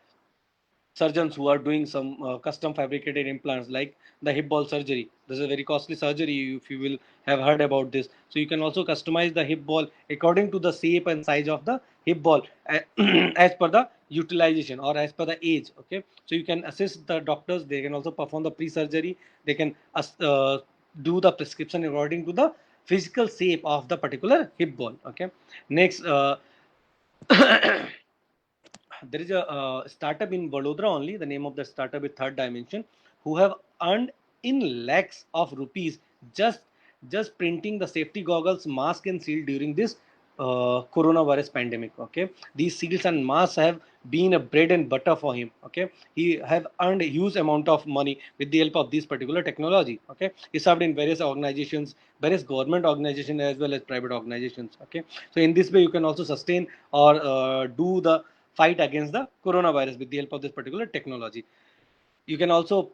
surgeons who are doing some custom fabricated implants, like the hip ball surgery. This is a very costly surgery, if you will have heard about this. So you can also customize the hip ball according to the shape and size of the hip ball as per the utilization or as per the age. Okay, so you can assist the doctors, they can also perform the pre-surgery, they can do the prescription according to the physical shape of the particular hip ball. Okay, next there is a startup in Vadodara only. The name of the startup is Third Dimension, who have earned in lakhs of rupees just printing the safety goggles, mask, and shield during this coronavirus pandemic. Okay, these seals and masks have been a bread and butter for him. Okay, he have earned a huge amount of money with the help of this particular technology. Okay, he served in various organizations, various government organizations as well as private organizations. Okay, so in this way you can also sustain or do the fight against the coronavirus with the help of this particular technology. You can also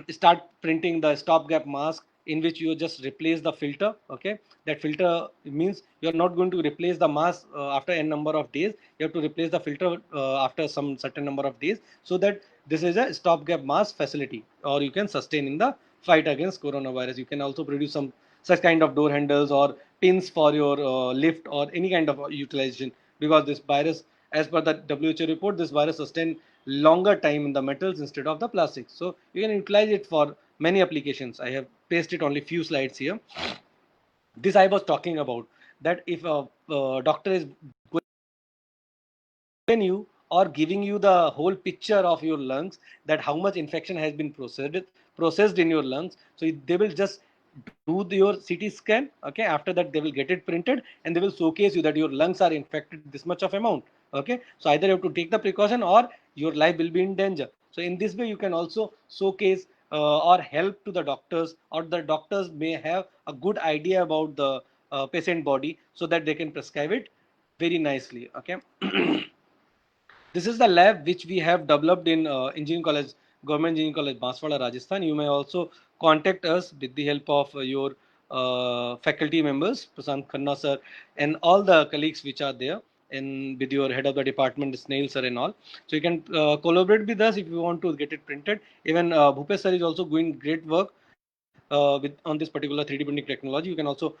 start printing the stopgap mask in which you just replace the filter. Okay, that filter means you're not going to replace the mask after n number of days. You have to replace the filter after some certain number of days, so that this is a stopgap mask facility, or you can sustain in the fight against coronavirus. You can also produce some such kind of door handles or pins for your lift or any kind of utilization, because this virus, as per the WHO report, this virus sustain longer time in the metals instead of the plastics. So you can utilize it for many applications. I have pasted only few slides here. This I was talking about, that if a doctor is given you or giving you the whole picture of your lungs, that how much infection has been processed in your lungs, so they will just do your CT scan. Okay, after that they will get it printed and they will showcase you that your lungs are infected this much of amount. Okay, so either you have to take the precaution or your life will be in danger. So in this way you can also showcase or help to the doctors, or the doctors may have a good idea about the patient body, so that they can prescribe it very nicely. Okay. This is the lab which we have developed in Engineering College, Government Engineering College, Banswara, Rajasthan. You may also contact us with the help of your faculty members, Prasant Khanna sir, and all the colleagues which are there, and with your head of the department, Snail sir, and all. So you can collaborate with us if you want to get it printed. Even Bhupesh sir is also doing great work on this particular 3D printing technology. You can also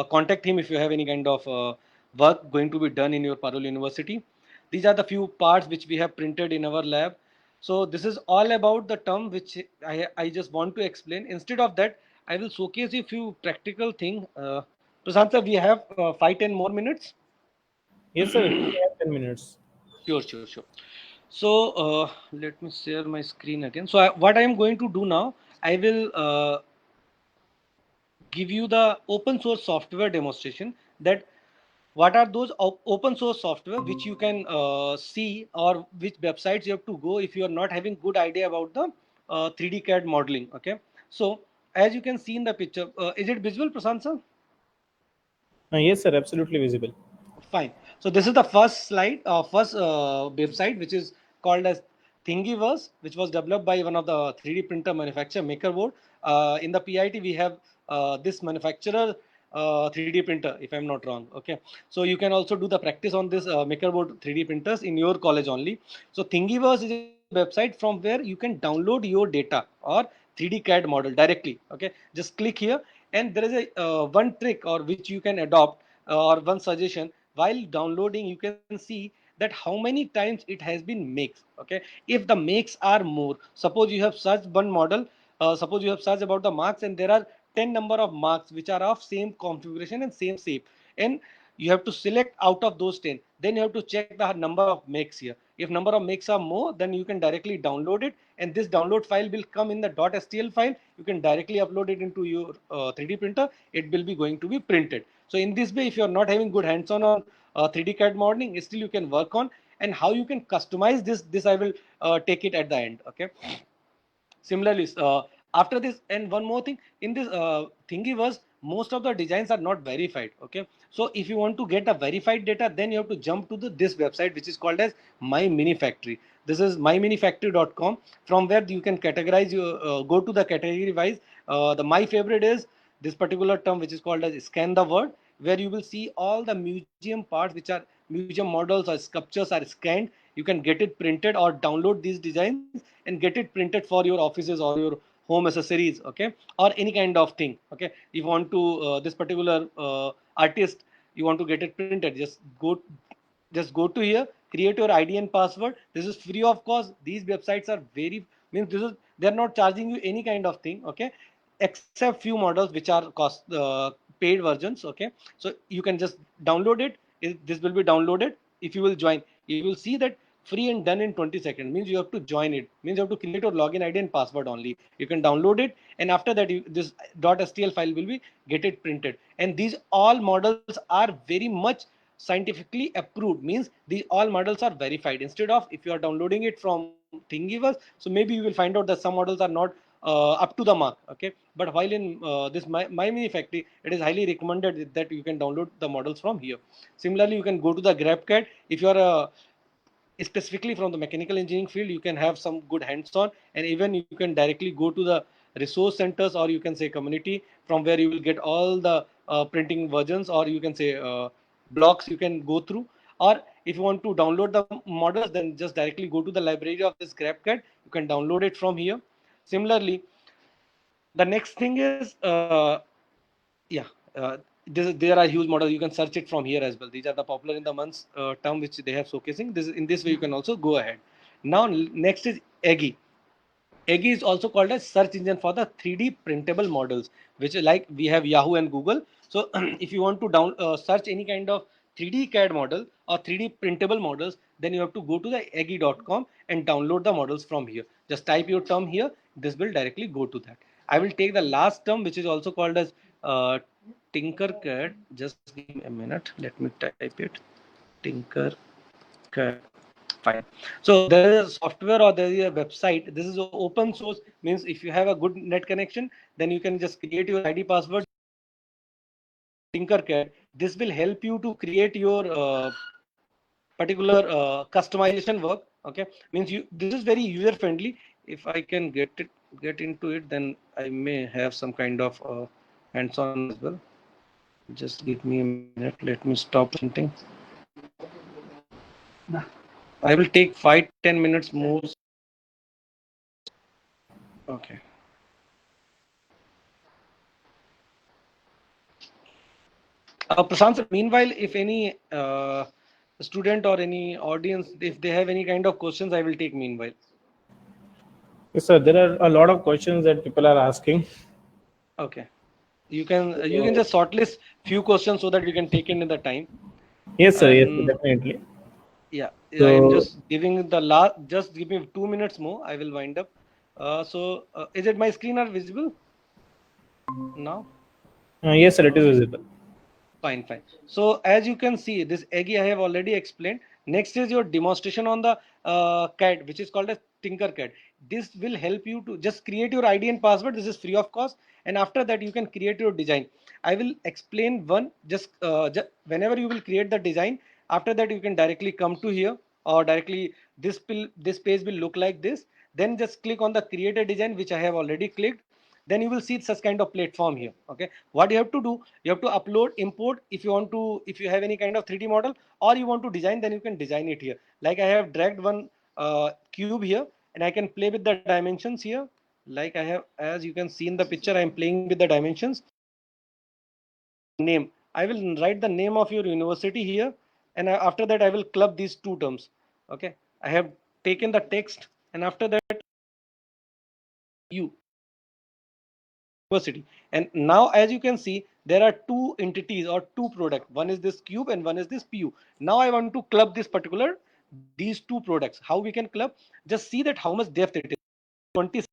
contact him if you have any kind of work going to be done in your Parul University. These are the few parts which we have printed in our lab. So this is all about the term which I just want to explain. Instead of that, I will showcase a few practical thing. Prashant sir, we have 5-10 more minutes. Yes, sir. We have 10 minutes. Sure, sure, sure. So let me share my screen again. So what I am going to do now, I will give you the open source software demonstration, that what are those open source software which you can see, or which websites you have to go if you are not having good idea about the 3D CAD modeling. Okay, so as you can see in the picture, is it visible, Prasant sir? Yes, sir. Absolutely visible. Fine. So this is the first slide, first website, which is called as Thingiverse, which was developed by one of the 3D printer manufacturer, MakerBoard. In the PIT, we have this manufacturer 3D printer, if I'm not wrong. Okay. So you can also do the practice on this MakerBoard 3D printers in your college only. So Thingiverse is a website from where you can download your data or 3D CAD model directly. Okay. Just click here, and there is a one trick or which you can adopt, or one suggestion. While downloading, you can see that how many times it has been makes. Okay, if the makes are more, suppose you have searched one model, suppose you have searched about the marks, and there are 10 number of marks which are of same configuration and same shape, and you have to select out of those 10. Then you have to check the number of makes here. If number of makes are more, then you can directly download it, and this download file will come in the .stl file. You can directly upload it into your 3D printer. It will be going to be printed. So in this way, if you are not having good hands-on on 3D CAD modeling, still you can work on, and how you can customize this I will take it at the end. Okay. Similarly, after this, and one more thing in this Thingiverse, most of the designs are not verified. Okay, so if you want to get a verified data, then you have to jump to this website, which is called as My Mini Factory. This is myminifactory.com, from where you can categorize your go to the category wise. The my favorite is this particular term, which is called as Scan the World, where you will see all the museum parts, which are museum models or sculptures are scanned. You can get it printed or download these designs and get it printed for your offices or your home accessories. Okay, or any kind of thing. Okay, you want to this particular artist, you want to get it printed, just go to here, create your ID and password. This is free of cost. These websites are very, means this is, they're not charging you any kind of thing. Okay, except few models which are cost paid versions. Okay, so you can just download it. This will be downloaded. If you will join, you will see that free and done in 20 seconds. Means you have to join it, means you have to create your login ID and password only. You can download it, and after that this .stl file will be get it printed. And these all models are very much scientifically approved, means the all models are verified. Instead of if you are downloading it from Thingiverse, so maybe you will find out that some models are not up to the mark. Okay, but while in this My Factory, it is highly recommended that you can download the models from here. Similarly, you can go to the GrabCAD. If you are specifically from the mechanical engineering field, you can have some good hands-on, and even you can directly go to the resource centers, or you can say community, from where you will get all the printing versions, or you can say blocks you can go through. Or if you want to download the models, then just directly go to the library of this GrabCAD. You can download it from here. Similarly, the next thing is yeah there are huge models. You can search it from here as well. These are the popular in the months term which they have showcasing. This in this way you can also go ahead. Now next is Aggie. Aggie is also called as search engine for the 3D printable models, which is like we have Yahoo and Google. So if you want to search any kind of 3D CAD model or 3D printable models, then you have to go to the aggie.com and download the models from here. Just type your term here. This will directly go to that. I will take the last term, which is also called as Tinkercad. Just give me a minute. Let me type it. Tinkercad. Fine. So there is a software or there is a website. This is open source, means if you have a good net connection, then you can just create your ID password. Tinkercad. This will help you to create your particular customization work. Okay, means you. This is very user friendly. If I can get into it, then I may have some kind of hands-on as well. Just give me a minute. Let me stop printing. I will take 5-10 minutes more. Okay. Prashant, sir, meanwhile, if any student or any audience, if they have any kind of questions, I will take meanwhile. Yes, sir. There are a lot of questions that people are asking. Okay. You can just shortlist few questions so that we can take it in the time. Yes, sir. Yes, And definitely. yeah, I'm So, just giving the last. Just give me 2 minutes more. I will wind up. Is it my screen are visible now? yes, sir, it is visible. Fine, fine. So as you can see, this Aggie I have already explained. Next is your demonstration on the CAD, which is called as Tinkercad. This will help you to just create your ID and password. This is free of cost, and after that you can create your design. I will explain one. Just whenever you will create the design, after that you can directly come to here, or directly this page will look like this. Then just click on the create a design, which I have already clicked. Then you will see such kind of platform here. Okay, what you have to do, you have to upload, import. If you want to, if you have any kind of 3D model or you want to design, then you can design it here. Like I have dragged one cube here, and I can play with the dimensions here. Like I have, as you can see in the picture, I am playing with the dimensions. Name, I will write the name of your university here, and after that I will club these two terms. Okay, I have taken the text, and after that you university. And now as you can see, there are two entities or two products. One is this cube and one is this pu. Now I want to club this particular, these two products. How we can club? Just see that how much depth it is. 20.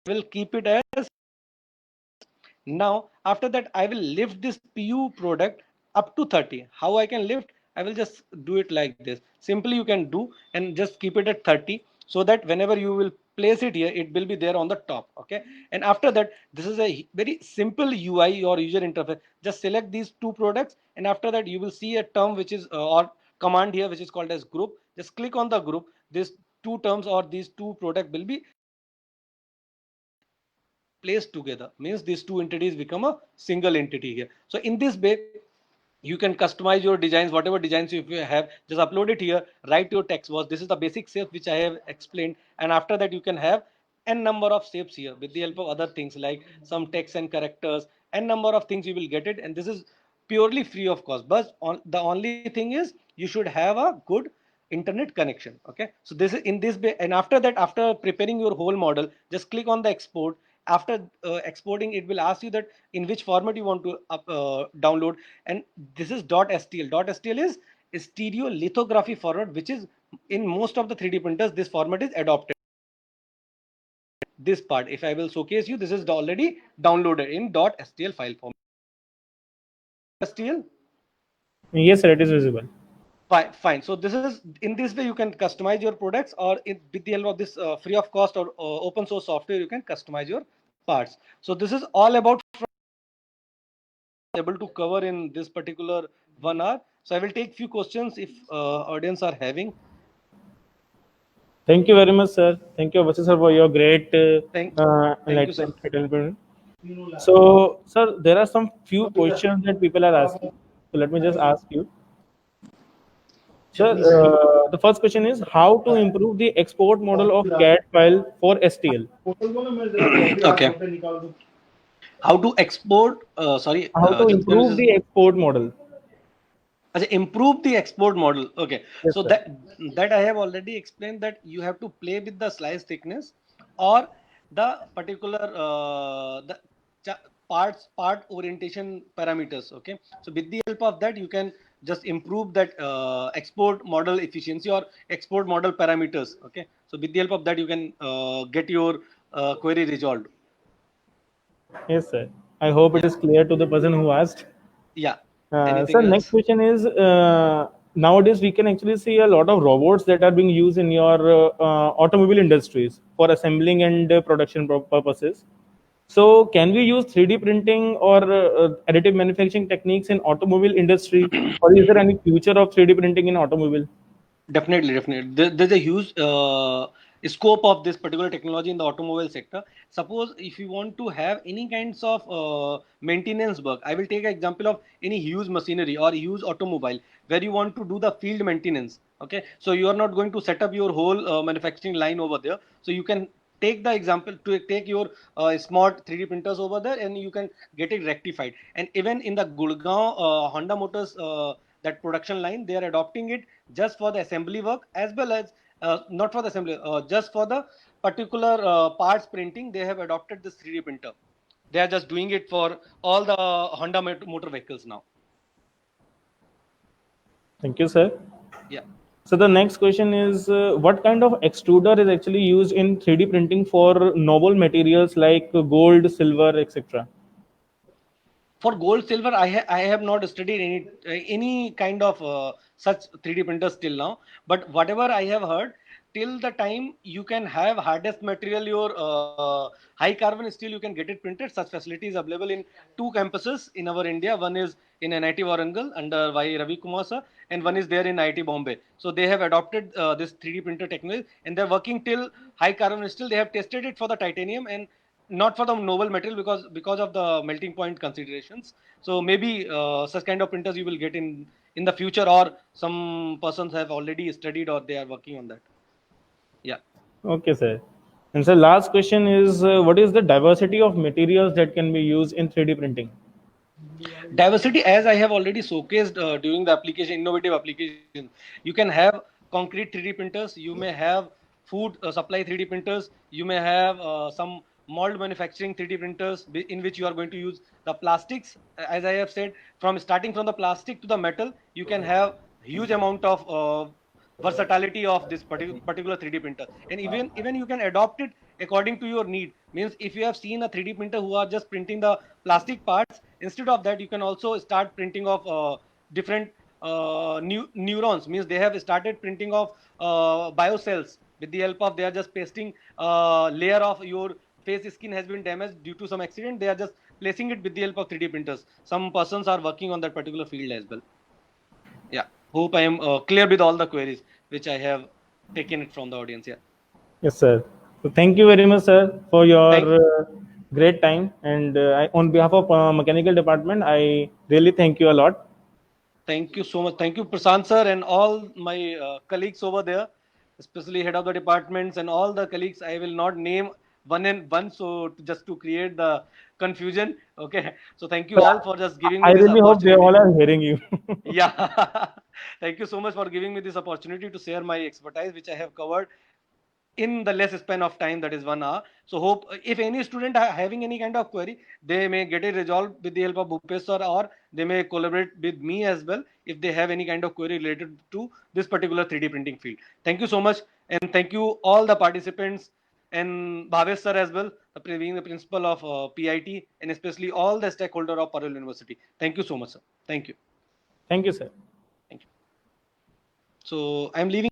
Will keep it as. Now after that I will lift this pu product up to 30. How I can lift? I will just do it like this. Simply you can do, and just keep it at 30, so that whenever you will place it here, it will be there on the top. Okay, and after that, this is a very simple UI or user interface. Just select these two products, and after that you will see a term which is or command here which is called as group. Just click on the group. These two terms or these two products will be placed together, means these two entities become a single entity here. So in this way you can customize your designs, whatever designs if you have, just upload it here, write your text box. This is the basic shape which I have explained, and after that you can have n number of shapes here with the help of other things like some text and characters, n number of things you will get it, and this is purely free of cost. But the only thing is you should have a good internet connection. Okay, so this is in this way, and after that, after preparing your whole model, just click on the export. After exporting, it will ask you that in which format you want to download, and this is .stl. .stl is stereolithography format, which is in most of the 3D printers this format is adopted. This part, if I will showcase you, this is already downloaded in .stl file format. .stl. Yes, sir, it is visible. Fine, fine. So this is, in this way you can customize your products, or with the help of this free of cost or open source software, you can customize your parts. So this is all about able to cover in this particular 1 hour. So I will take few questions if audience are having. Thank you very much, sir. Thank you, Vasu sir, for your great Thank you, sir. enlightenment. So, sir, there are some few questions that people are asking. So let me just ask you. Sir, the first question is how to improve the export model of CAD file for STL. Okay. How to export? Sorry, How to just can you improve just the export model? improve the export model? Okay, Yes, so sir. that I have already explained, that you have to play with the slice thickness or the particular the part orientation parameters. Okay, so with the help of that you can just improve that export model efficiency or export model parameters. Okay, so with the help of that you can get your query resolved. Yes, sir. I hope it Yeah, is clear to the person who asked. yeah. Sir, Anything next else? question is nowadays we can actually see a lot of robots that are being used in your automobile industries for assembling and production purposes. So, can we use 3D printing or additive manufacturing techniques in automobile industry, or is there any future of 3D printing in automobile? Definitely, definitely. There's a huge scope of this particular technology in the automobile sector. Suppose if you want to have any kinds of maintenance work, I will take an example of any huge machinery or huge automobile where you want to do the field maintenance. Okay, so you are not going to set up your whole manufacturing line over there. So you can take the example to take your smart 3D printers over there, and you can get it rectified. And even in the Gurgaon Honda Motors that production line, they are adopting it just for the assembly work, as well as not for the assembly, just for the particular parts printing. They have adopted this 3D printer. They are just doing it for all the Honda motor vehicles now. Thank you, sir. Yeah. So the next question is what kind of extruder is actually used in 3D printing for noble materials like gold, silver, etc. For gold, silver, I have not studied any kind of such 3D printers till now. But whatever I have heard, till the time you can have hardest material, your high carbon steel, you can get it printed. Such facility is available in 2 campuses in our India. One is in NIT Warangal under Y Ravi Kumar sir, and one is there in IIT Bombay. So they have adopted this 3D printer technology, and they're working till high carbon steel. They have tested it for the titanium and not for the noble material, because of the melting point considerations. So maybe such kind of printers you will get in the future, or some persons have already studied or they are working on that. Yeah. Okay, sir. And so last question is what is the diversity of materials that can be used in 3D printing? Diversity, as I have already showcased during the application, innovative application, you can have concrete 3D printers, you may have food supply 3D printers, you may have some mold manufacturing 3D printers in which you are going to use the plastics. As I have said, from starting from the plastic to the metal, you can have huge amount of versatility of this particular 3D printer. And even you can adopt it according to your need. Means if you have seen a 3D printer who are just printing the plastic parts, instead of that you can also start printing of different neurons. Means they have started printing of biocells. With the help of, they are just pasting layer of your face skin has been damaged due to some accident, they are just placing it with the help of 3D printers. Some persons are working on that particular field as well. Yeah, hope I am clear with all the queries which I have taken it from the audience. Yeah, Yes, sir. So thank you very much, sir, for your thank great time. And on behalf of mechanical department, I really thank you a lot. thank you so much. Thank you, Prasant sir, and all my colleagues over there, especially head of the departments and all the colleagues. I will not name one and one, so just to create the confusion. Okay, so thank you But all for just giving me I this really hope they opportunity. all are hearing you. Yeah, thank you so much for giving me this opportunity to share my expertise, which I have covered in the less span of time, that is 1 hour. So hope if any student are having any kind of query, they may get it resolved with the help of Bhupesh sir, or they may collaborate with me as well if they have any kind of query related to this particular 3D printing field. Thank you so much, and thank you all the participants, and Bhavesh sir as well, being the principal of PIT, and especially all the stakeholder of Parallel University. Thank you so much, sir. Thank you. Thank you, sir. Thank you. So I'm leaving